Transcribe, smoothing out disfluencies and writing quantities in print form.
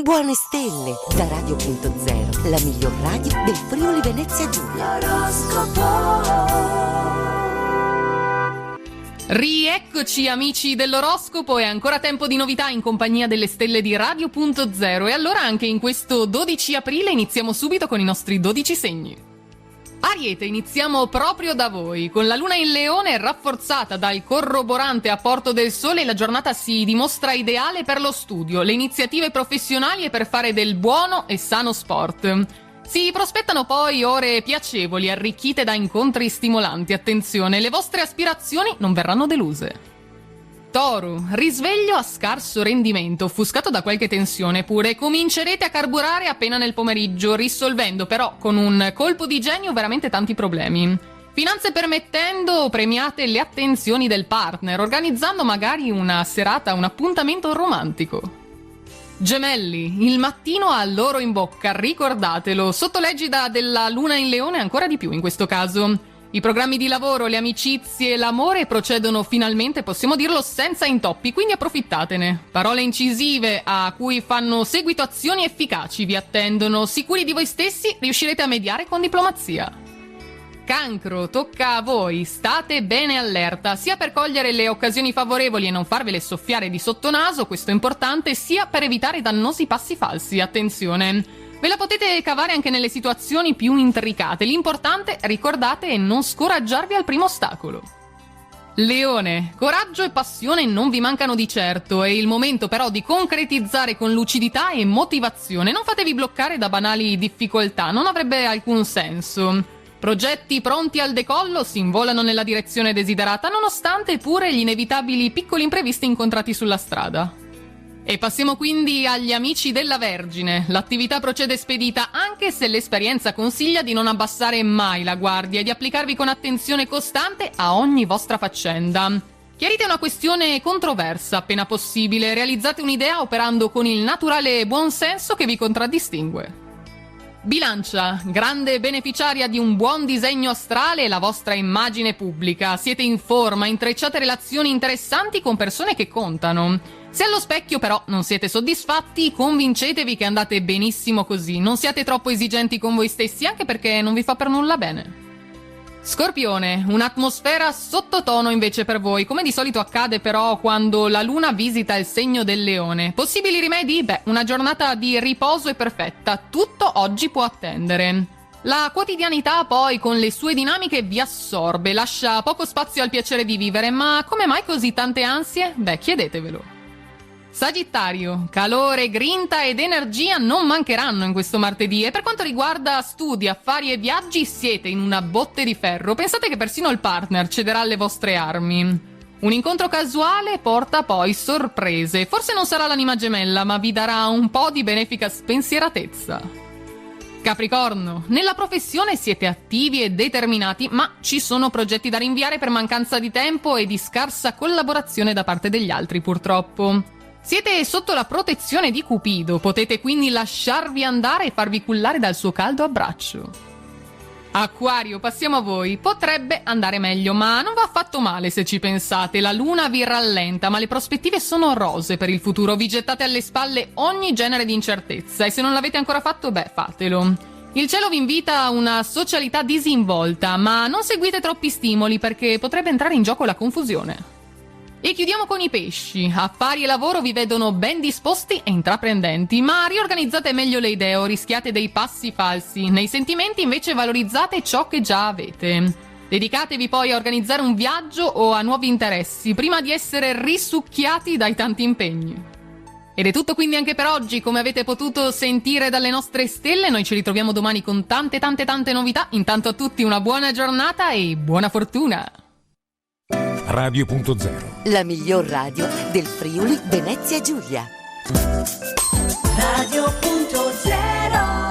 Buone stelle da Radio.0, la miglior radio del Friuli Venezia Giulia. Rieccoci amici dell'oroscopo, è ancora tempo di novità in compagnia delle stelle di Radio.0 e allora anche in questo 12 aprile iniziamo subito con i nostri 12 segni. Ariete, iniziamo proprio da voi. Con la luna in Leone rafforzata dal corroborante apporto del sole, la giornata si dimostra ideale per lo studio, le iniziative professionali e per fare del buono e sano sport. Si prospettano poi ore piacevoli, arricchite da incontri stimolanti. Attenzione, le vostre aspirazioni non verranno deluse. Toro, risveglio a scarso rendimento, offuscato da qualche tensione pure. Comincerete a carburare appena nel pomeriggio, risolvendo però con un colpo di genio veramente tanti problemi. Finanze permettendo, premiate le attenzioni del partner, organizzando magari una serata, un appuntamento romantico. Gemelli, il mattino ha l'oro in bocca, ricordatelo, sotto l'egida della luna in Leone ancora di più in questo caso. I programmi di lavoro, le amicizie e l'amore procedono finalmente, possiamo dirlo, senza intoppi, quindi approfittatene. Parole incisive a cui fanno seguito azioni efficaci vi attendono. Sicuri di voi stessi, riuscirete a mediare con diplomazia. Cancro, tocca a voi, state bene allerta, sia per cogliere le occasioni favorevoli e non farvele soffiare di sottonaso, questo è importante, sia per evitare dannosi passi falsi, attenzione. Ve la potete cavare anche nelle situazioni più intricate. L'importante, ricordate, è non scoraggiarvi al primo ostacolo. Leone, coraggio e passione non vi mancano di certo. È il momento però di concretizzare con lucidità e motivazione. Non fatevi bloccare da banali difficoltà, non avrebbe alcun senso. Progetti pronti al decollo si involano nella direzione desiderata, nonostante pure gli inevitabili piccoli imprevisti incontrati sulla strada. E passiamo quindi agli amici della Vergine. L'attività procede spedita anche se l'esperienza consiglia di non abbassare mai la guardia e di applicarvi con attenzione costante a ogni vostra faccenda. Chiarite una questione controversa appena possibile, realizzate un'idea operando con il naturale buonsenso che vi contraddistingue. Bilancia, grande beneficiaria di un buon disegno astrale e la vostra immagine pubblica. Siete in forma, intrecciate relazioni interessanti con persone che contano. Se allo specchio però non siete soddisfatti, convincetevi che andate benissimo così. Non siate troppo esigenti con voi stessi, anche perché non vi fa per nulla bene. Scorpione, un'atmosfera sottotono invece per voi, come di solito accade però quando la luna visita il segno del Leone. Possibili rimedi? Beh, una giornata di riposo è perfetta, tutto oggi può attendere. La quotidianità poi con le sue dinamiche vi assorbe, lascia poco spazio al piacere di vivere, ma come mai così tante ansie? Beh, chiedetevelo. Sagittario, calore, grinta ed energia non mancheranno in questo martedì e per quanto riguarda studi, affari e viaggi siete in una botte di ferro. Pensate che persino il partner cederà alle vostre armi. Un incontro casuale porta poi sorprese. Forse non sarà l'anima gemella, ma vi darà un po' di benefica spensieratezza. Capricorno, nella professione siete attivi e determinati, ma ci sono progetti da rinviare per mancanza di tempo e di scarsa collaborazione da parte degli altri, purtroppo. Siete sotto la protezione di Cupido, potete quindi lasciarvi andare e farvi cullare dal suo caldo abbraccio. Acquario, passiamo a voi. Potrebbe andare meglio, ma non va affatto male se ci pensate. La luna vi rallenta, ma le prospettive sono rose per il futuro. Vi gettate alle spalle ogni genere di incertezza e se non l'avete ancora fatto, beh, fatelo. Il cielo vi invita a una socialità disinvolta, ma non seguite troppi stimoli perché potrebbe entrare in gioco la confusione. E chiudiamo con i pesci. Affari e lavoro vi vedono ben disposti e intraprendenti, ma riorganizzate meglio le idee o rischiate dei passi falsi. Nei sentimenti invece valorizzate ciò che già avete. Dedicatevi poi a organizzare un viaggio o a nuovi interessi, prima di essere risucchiati dai tanti impegni. Ed è tutto quindi anche per oggi, come avete potuto sentire dalle nostre stelle. Noi ci ritroviamo domani con tante novità. Intanto a tutti una buona giornata e buona fortuna! Radio.0, la miglior radio del Friuli Venezia Giulia. Radio.0